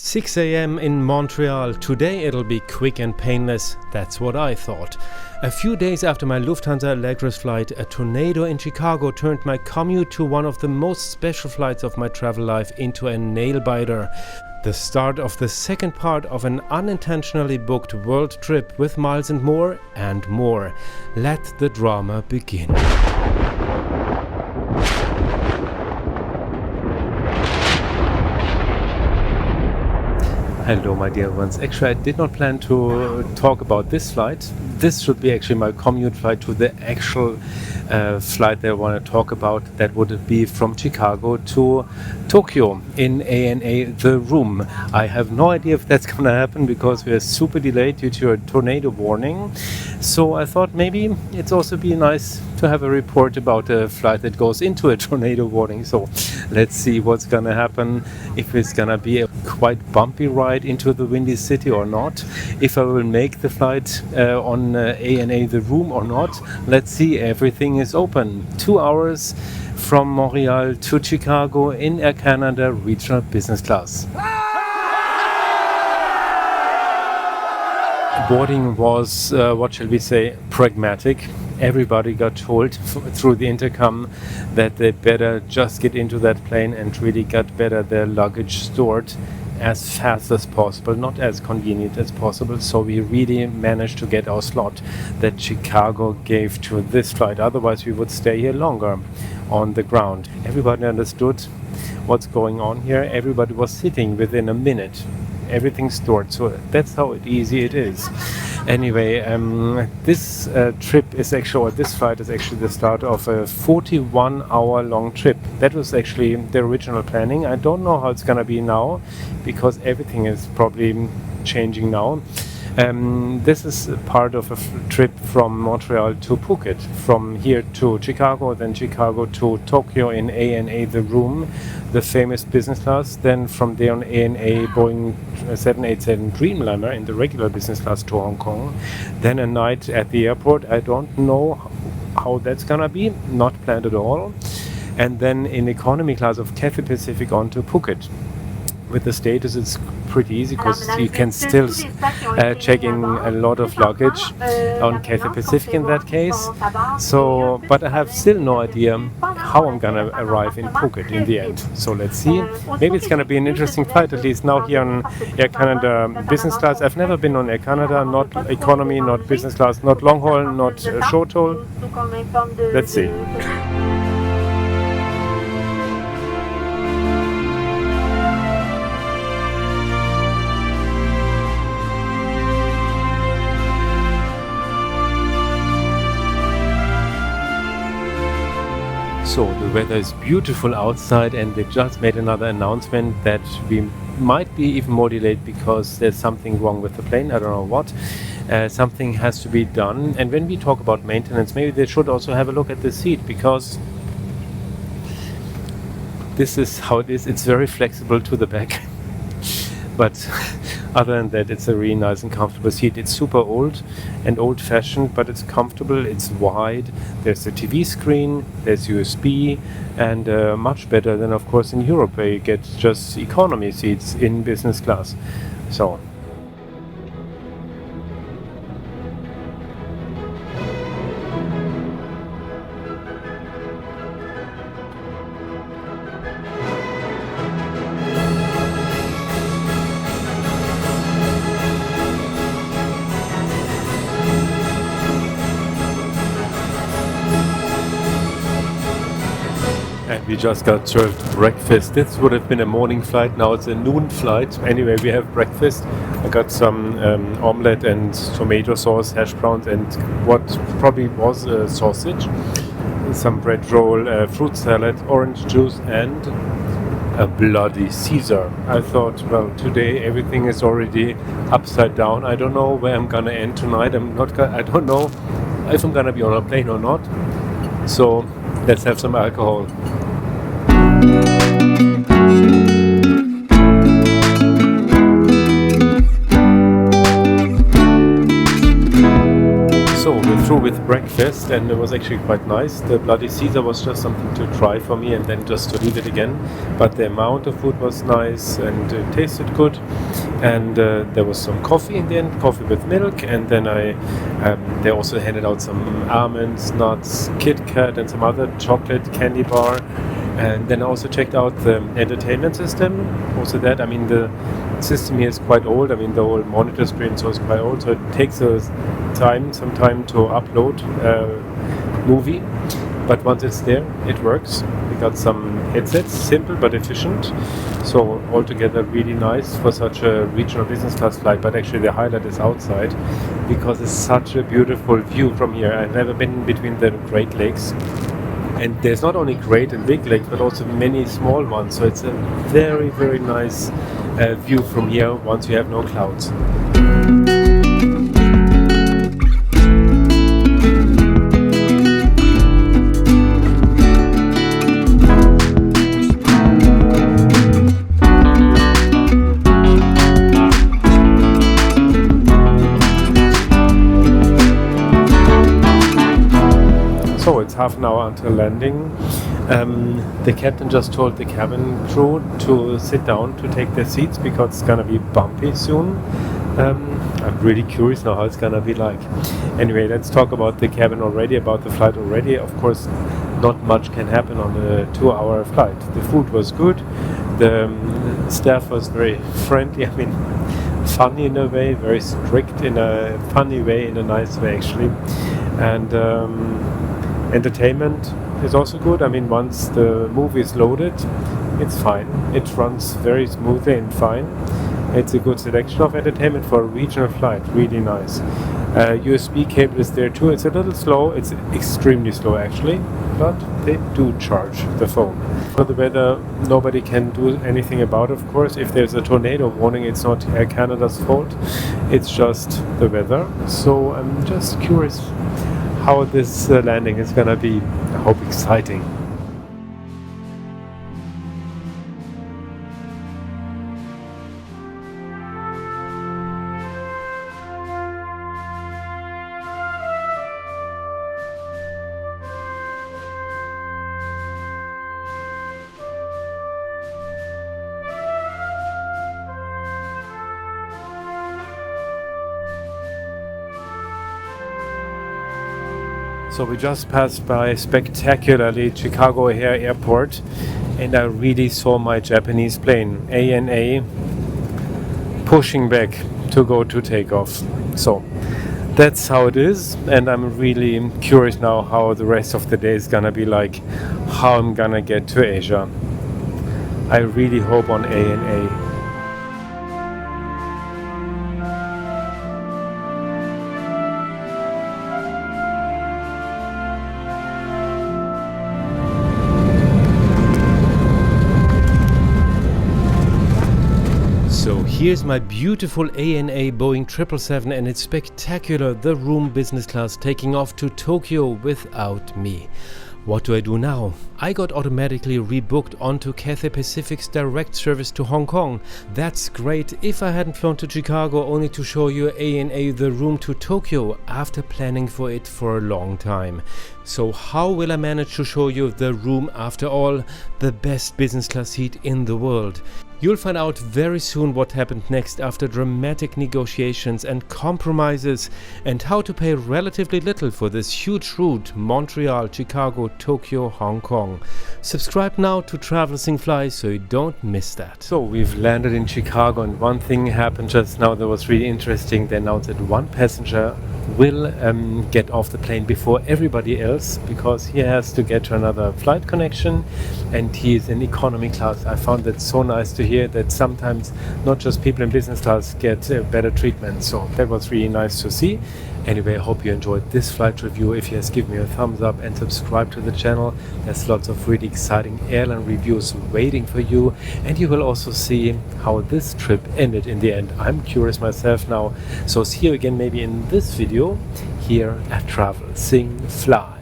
6 a.m. in Montreal. Today it'll be quick and painless. That's what I thought. A few days after my Lufthansa Allegris flight, a tornado in Chicago turned my commute to one of the most special flights of my travel life into a nail-biter. The start of the second part of an unintentionally booked world trip with miles and more and more. Let the drama begin. Hello my dear ones. Actually I did not plan to talk about this flight. This should be actually my commute flight to the actual flight that I want to talk about. That would be from Chicago to Tokyo in ANA The Room. I have no idea if that's going to happen because we are super delayed due to a tornado warning. So I thought maybe it's also be nice to have a report about a flight that goes into a tornado warning. So let's see what's going to happen, if it's going to be a quite bumpy ride into the windy city or not, if I will make the flight on ANA The Room or not. Let's see. Everything is open. 2 hours from Montreal to Chicago in Air Canada regional business class. Boarding was, what shall we say, pragmatic. Everybody got told through the intercom that they better just get into that plane and really got better their luggage stored as fast as possible, not as convenient as possible. So we really managed to get our slot that Chicago gave to this flight. Otherwise we would stay here longer on the ground. Everybody understood what's going on here. Everybody was sitting within a minute. Everything stored, so that's how easy it is. Anyway, this trip is actually, or this flight is actually the start of a 41-hour long trip. That was actually the original planning. I don't know how it's gonna be now, because everything is probably changing now. This is part of a trip from Montreal to Phuket, from here to Chicago, then Chicago to Tokyo in ANA The Room, the famous business class, then from there on ANA Boeing 787 Dreamliner in the regular business class to Hong Kong, then a night at the airport. I don't know how that's gonna be, not planned at all, and then in economy class of Cathay Pacific on to Phuket. With the status it's pretty easy because you can still check in a lot of luggage on Cathay Pacific in that case. So, but I have still no idea how I'm gonna arrive in Phuket in the end. So let's see. Maybe it's gonna be an interesting flight, at least now here on Air Canada business class. I've never been on Air Canada, not economy, not business class, not long haul, not short haul. Let's see. So the weather is beautiful outside, and they just made another announcement that we might be even more delayed because there's something wrong with the plane. I don't know what. Something has to be done. And when we talk about maintenance, maybe they should also have a look at the seat, because this is how it is. It's very flexible to the back. But other than that, it's a really nice and comfortable seat. It's super old and old-fashioned, but it's comfortable, it's wide. There's a TV screen, there's USB, and much better than, of course, in Europe, where you get just economy seats in business class. So. And we just got served breakfast. This would have been a morning flight, now it's a noon flight. Anyway, we have breakfast. I got some omelette and tomato sauce, hash browns, and what probably was a sausage, some bread roll, fruit salad, orange juice, and a bloody Caesar. I thought, well, today everything is already upside down. I don't know where I'm gonna end tonight. I don't know if I'm gonna be on a plane or not. So let's have some alcohol. So we're through with with breakfast, and it was actually quite nice. The Bloody Caesar was just something to try for me and then just to leave it again. But the amount of food was nice and it tasted good. And there was some coffee in the end, coffee with milk, and then they also handed out some almonds, nuts, KitKat, and some other chocolate candy bar. And then I also checked out the entertainment system. Also that, I mean, the system here is quite old. I mean, the whole monitor screen so is quite old, so it takes some time to upload a movie. But once it's there, it works. We got some headsets, simple but efficient. So altogether really nice for such a regional business class flight. But actually the highlight is outside, because it's such a beautiful view from here. I've never been between the Great Lakes. And there's not only great and big lakes, but also many small ones. So it's a very, very nice view from here once you have no clouds. So it's half an hour until landing. The captain just told the cabin crew to sit down to take their seats because it's gonna be bumpy soon. I'm really curious now how it's gonna be like. Anyway, let's talk about the cabin already, about the flight already. Of course, not much can happen on a 2-hour flight. The food was good. The staff was very friendly. I mean, funny in a way, very strict in a funny way, in a nice way actually. And entertainment is also good. I mean, once the movie is loaded, it's fine. It runs very smoothly and fine. It's a good selection of entertainment for a regional flight. Really nice. USB cable is there too. It's a little slow. It's extremely slow actually, but they do charge the phone. For the weather, nobody can do anything about, of course. If there's a tornado warning, it's not Air Canada's fault. It's just the weather. So I'm just curious how this landing is gonna be. I hope exciting. So we just passed by spectacularly Chicago O'Hare Airport, and I really saw my Japanese plane, ANA, pushing back to go to takeoff. So that's how it is, and I'm really curious now how the rest of the day is gonna be like, how I'm gonna get to Asia. I really hope on ANA. So here's my beautiful ANA Boeing 777, and it's spectacular, the room business class taking off to Tokyo without me. What do I do now? I got automatically rebooked onto Cathay Pacific's direct service to Hong Kong. That's great. If I hadn't flown to Chicago only to show you ANA the room to Tokyo after planning for it for a long time. So how will I manage to show you the room after all? The best business class seat in the world. You'll find out very soon what happened next after dramatic negotiations and compromises, and how to pay relatively little for this huge route Montreal, Chicago, Tokyo, Hong Kong. Subscribe now to Travel Sing Fly so you don't miss that. So we've landed in Chicago, and one thing happened just now that was really interesting. They announced that one passenger will get off the plane before everybody else because he has to get to another flight connection, and he is in economy class. I found that so nice to hear that sometimes not just people in business class get better treatment, so that was really nice to see. Anyway, I hope you enjoyed this flight review. If yes, give me a thumbs up and subscribe to the channel. There's lots of really exciting airline reviews waiting for you, and you will also see how this trip ended in the end. I'm curious myself now, so see you again maybe in this video here at Travel Sing Fly.